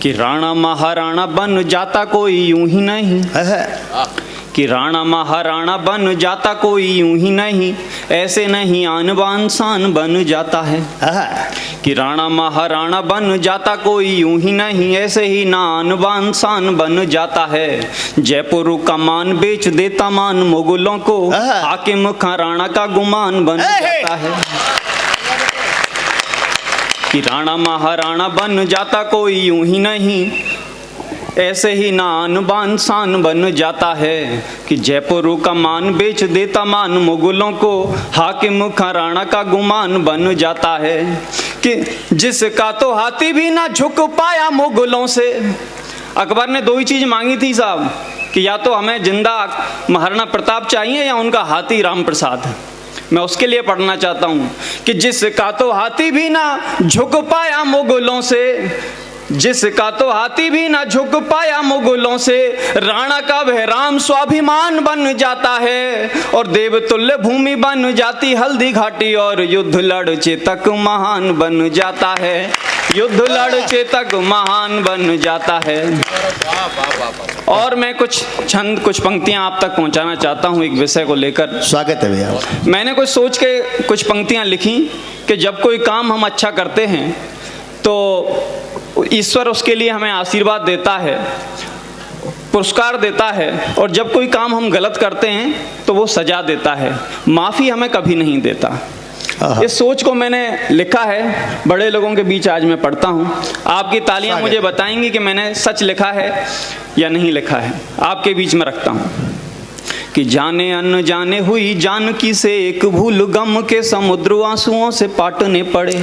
कि राणा महाराणा बन जाता कोई यूं ही नहीं, कि राणा महाराणा बन जाता कोई यूं ही नहीं, ऐसे नहीं आन बान शान बन जाता है। कि राणा महाराणा बन जाता कोई यूं ही नहीं, ऐसे ही ना आन बान शान बन जाता है। जयपुर का मान बेच देता मान मुगलों को, हाकिम खां राणा का गुमान बन जाता है। कि राणा महाराणा बन जाता कोई यूं ही नहीं, ऐसे ही नान बान शान बन जाता है। कि जयपुर का मान बेच देता मान मुगलों को, हाकिम खां राणा का गुमान बन जाता है। कि जिसका तो हाथी भी ना झुक पाया मुगलों से। अकबर ने दो ही चीज मांगी थी साहब, कि या तो हमें जिंदा महाराणा प्रताप चाहिए या उनका हाथी राम प्रसाद। मैं उसके लिए पढ़ना चाहता हूं कि जिसका तो हाथी भी ना झुक पाया मुगलों से, जिसका तो हाथी भी ना झुक पाया मुगलों से, राणा का वह राम स्वाभिमान बन जाता है। और देवतुल्य भूमि बन जाती हल्दी घाटी, और युद्ध लड़ चेतक महान बन जाता है। युद्ध लड़ चेतक महान बन जाता है। और मैं कुछ छंद, कुछ पंक्तियां आप तक पहुंचाना चाहता हूं एक विषय को लेकर। स्वागत है भैया। मैंने कुछ सोच के कुछ पंक्तियां लिखी कि जब कोई काम हम अच्छा करते हैं तो ईश्वर उसके लिए हमें आशीर्वाद देता है, पुरस्कार देता है, और जब कोई काम हम गलत करते हैं तो वो सजा देता है, माफ़ी हमें कभी नहीं देता। इस सोच को मैंने लिखा है, बड़े लोगों के बीच आज मैं पढ़ता हूँ। आपकी तालियां मुझे बताएंगी कि मैंने सच लिखा है या नहीं लिखा है। आपके बीच में रखता हूँ कि जाने अनजाने हुई जानकी से एक भूल, गम के समुद्र आंसुओं से पाटने पड़े।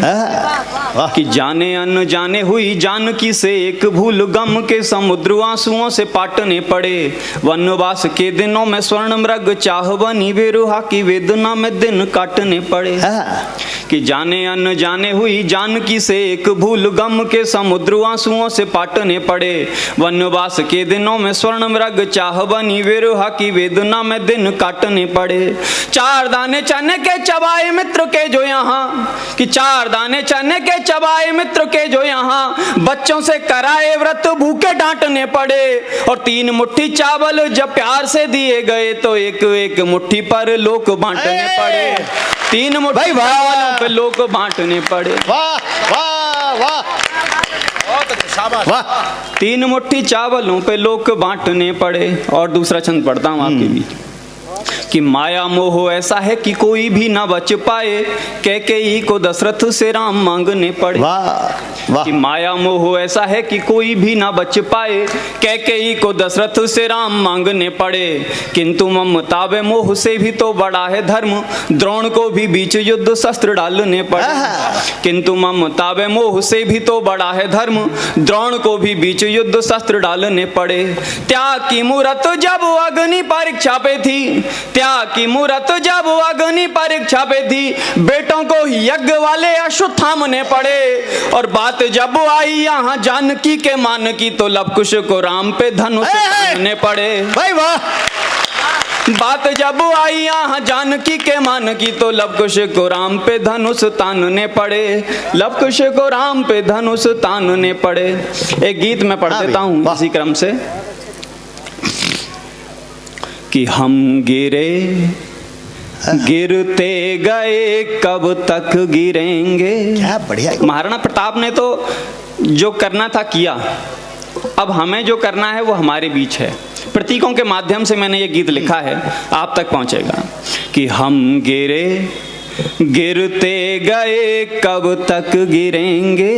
कि जाने अनजाने हुई जानकी से एक भूल, गम के समुद्र आंसुओं से पाटने पड़े। वनवास के दिनों में स्वर्ण मृग चाह बनी, बेरुहा की वेदना में दिन काटने पड़े। कि जाने अनजाने हुई जानकी से एक भूल, गम के समुद्र आंसुओं से पाटने पड़े। वनवास के दिनों में स्वर्ण मृग चाह बनी, बेरुहा की वेदना में दिन काटने पड़े। चार दाने चने के चबाए मित्र के जो यहाँ, कि चार दाने चने के चबाए मित्र के जो यहाँ, बच्चों से कराए व्रत भूखे डांटने पड़े। और 3 मुट्ठी चावल जब प्यार से दिए गए तो एक एक मुट्ठी पर लोग बांटने पड़े। 3 मुट्ठी चावलों पे लोग बांटने पड़े। वाह वाह वाह, बहुत अच्छा, शाबाश। वाह। 3 मुट्ठी चावलों पे लोग बांटने पड़े। और दूसरा छंद पढ़ता हूँ आपके बीच। कि माया मोह ऐसा है कि कोई भी ना बच पाए, कैकेयी को दशरथ से राम मांगने पड़े। वाह वाह। कि माया मोह ऐसा है कि कोई भी ना बच पाए, कैकेयी को दशरथ से राम मांगने पड़े। किंतु ममता व मोह से भी तो बड़ा है धर्म, द्रोण को भी बीच युद्ध शस्त्र डालने पड़े। किंतु ममता व मोह से भी तो बड़ा है धर्म, द्रोण को भी बीच युद्ध शस्त्र डालने पड़े। त्याग की मूरत जब अग्नि परीक्षा पे थी, त्याग की मूरत जब अग्नि परीक्षा पे थी, बेटों को यज्ञ वाले अश्वत्थामने पड़े। और बात जब आई यहाँ जानकी के मान की, तो लवकुश को राम पे धनुष तानने पड़े। भाई वाह। बात जब आई यहाँ जानकी के मान की, तो लवकुश को राम पे धनुष तानने पड़े। लवकुश को राम पे धनुष तानने पड़े। एक गीत मैं पढ़ देता हूँ इसी क्रम से। कि हम गिरे गिरते गए कब तक गिरेंगे। क्या बढ़िया। महाराणा प्रताप ने तो जो करना था किया, अब हमें जो करना है वो हमारे बीच है। प्रतीकों के माध्यम से मैंने ये गीत लिखा है, आप तक पहुंचेगा। कि हम गिरे गिरते गए कब तक गिरेंगे,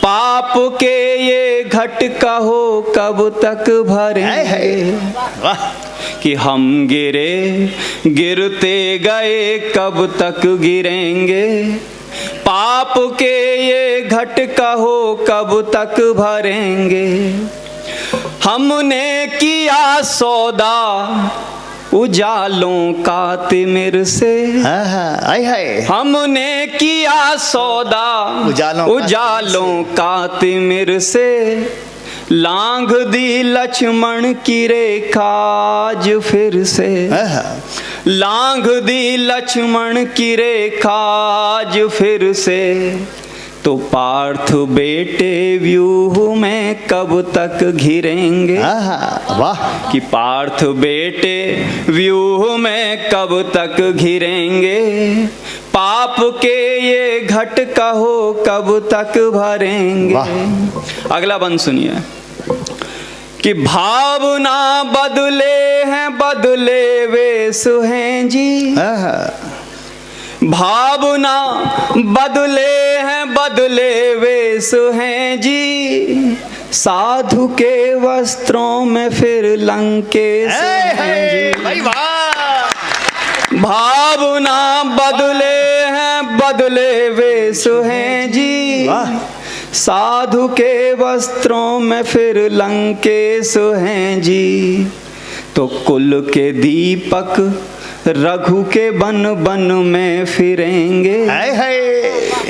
पाप के ये घट कहो कब तक भरेंगे। कि हम गिरे गिरते गए कब तक गिरेंगे, पाप के ये घट कहो कब तक भरेंगे। हमने किया सौदा उजालों का तिमिर से, हमने किया सौदा उजालों का तिमिर से, लांघ दी लक्ष्मण की रेखा आज फिर से। लांघ दी लक्ष्मण की रेखा आज फिर से, तो पार्थ बेटे व्यूह में कब तक घिरेंगे। वाह। कि पार्थ बेटे व्यूह में कब तक घिरेंगे, पाप के ये घट कहो कब तक भरेंगे। अगला बंद सुनिए कि भावना बदले हैं बदले वेश हैं जी। भावना बदले हैं बदले वेश हैं जी, साधु के वस्त्रों में फिर लंकेश हैं जी। भाई वाह। भावना बदले हैं बदले वेश हैं जी, साधु के वस्त्रों में फिर लंकेश हैं जी। तो कुल के दीपक रघु के बन बन में फिरेंगे।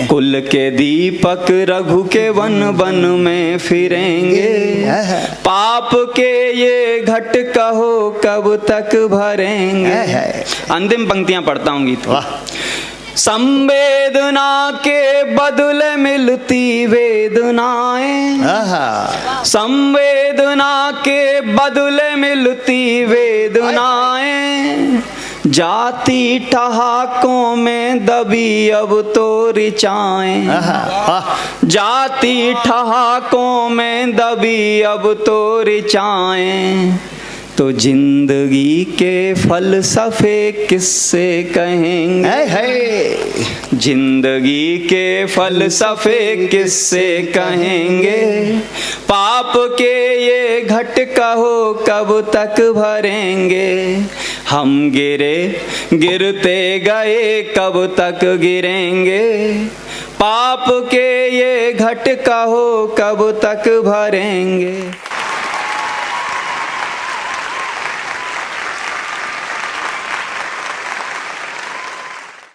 कुल के दीपक रघु के वन वन में फिरेंगे, पाप के ये घट कहो कब तक भरेंगे। अंतिम पंक्तियां पढ़ता हूँ गीत। संवेदना के बदले मिलती वेदनाएं, संवेदना के बदले मिलती वेदनाएं, जाति ठहाकों में दबी अब तो ऋचाएं। जाति ठहाकों में दबी अब तो ऋचाएं, तो जिंदगी के फलसफे किससे कहेंगे। जिंदगी के फलसफे किससे कहेंगे, पाप के ये घट कहो कब तक भरेंगे। हम गिरे गिरते गए कब तक गिरेंगे, पाप के ये घट कहो कब तक भरेंगे।